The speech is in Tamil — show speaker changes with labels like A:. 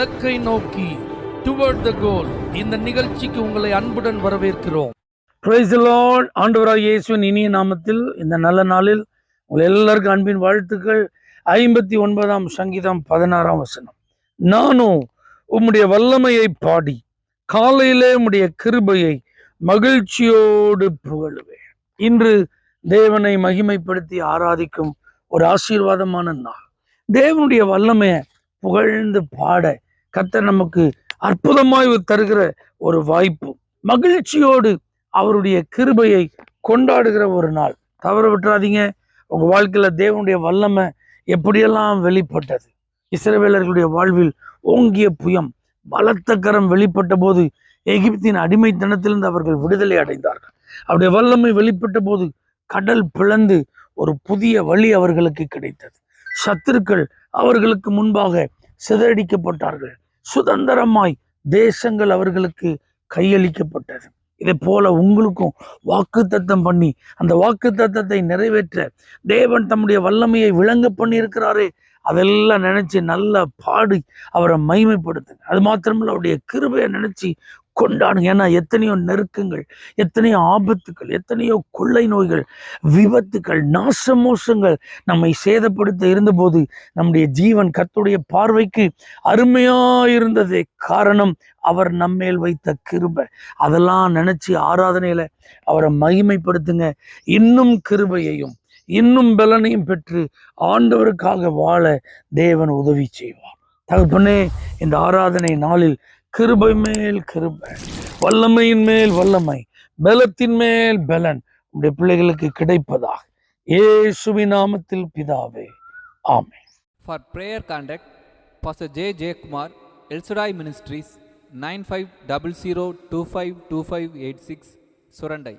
A: இலக்கை நோக்கி டுவர்ட் த கோல் இந்த நிகழ்ச்சிக்கு உங்களை அன்புடன் வரவேற்கிறோம். Praise the Lord. ஆண்டவராகிய இயேசுவின் இனிய நாமத்தில் இந்த நல்ல நாளில் உங்கள் எல்லாருக்கும் அன்பின் வாழ்த்துக்கள். 59ஆம் சங்கீதம் 16ஆம் வசனம். நானும் உம்முடைய வல்லமையை பாடி காலையிலே உம்முடைய கிருபையை மகிழ்ச்சியோடு புகழுவேன். இன்று தேவனை மகிமைப்படுத்தி ஆராதிக்கும் ஒரு ஆசீர்வாதமான நாள். தேவனுடைய வல்லமையை புகழ்ந்து பாட கர்த்தர் நமக்கு அற்புதமாய் தருகிற ஒரு வாய்ப்பு. மகிழ்ச்சியோடு அவருடைய கிருபையை கொண்டாடுகிற ஒரு நாள். தவற விட்டுறாதீங்க. உங்க வாழ்க்கையில தேவனுடைய வல்லமை எப்படியெல்லாம் வெளிப்பட்டது. இஸ்ரவேலர்களுடைய வாழ்வில் ஓங்கிய புயம் பலத்த கரம் வெளிப்பட்ட போது எகிப்தின் அடிமைத்தனத்திலிருந்து அவர்கள் விடுதலை அடைந்தார்கள். அவருடைய வல்லமை வெளிப்பட்ட போது கடல் பிளந்து ஒரு புதிய வழி அவர்களுக்கு கிடைத்தது. சத்துருக்கள் அவர்களுக்கு முன்பாக சிதறடிக்கப்பட்டார்கள். சுதந்திரமாய் தேசங்கள் அவர்களுக்கு கையளிக்கப்பட்டது. இதை போல உங்களுக்கும் வாக்குத்தத்தம் பண்ணி அந்த வாக்குத்தத்தத்தை நிறைவேற்ற தேவன் தம்முடைய வல்லமையை விளங்க பண்ணி இருக்கிறாரே, அதெல்லாம் நினைச்சு நல்லா பாடி அவரை மகிமைப்படுத்துங்க. அது மாத்திரமல்ல, அவருடைய கிருபையை நினைச்சு கொண்டாடுங்க. ஏன்னா எத்தனையோ நெருக்கங்கள், எத்தனையோ ஆபத்துக்கள், எத்தனையோ கொள்ளை நோய்கள், விபத்துக்கள், நாசமோசங்கள் நம்மை சேதப்படுத்த இருந்தபோது நம்முடைய ஜீவன் கர்த்தருடைய பார்வைக்கு அருமையாயிருந்ததே காரணம் அவர் நம்மேல் வைத்த கிருபை. அதெல்லாம் நினைச்சு ஆராதனையில அவரை மகிமைப்படுத்துங்க. இன்னும் கிருபையையும் இன்னும் பலனையும் பெற்று ஆண்டவருக்காக வாழ தேவன் உதவி செய்வார். தகப்பனே, இந்த ஆராதனை நாளில் கிருபை மேல் கிருபை, வல்லமையின் மேல் வல்லமை, பலத்தின் மேல் பலன் உடைய பிள்ளைகளுக்கு கிடைப்பதாக இயேசுவின் நாமத்தில் பிதாவே, ஆமென்.
B: For prayer contact, Pastor J. J. Kumar, El Shaddai Ministries, 9500252586, Surandai.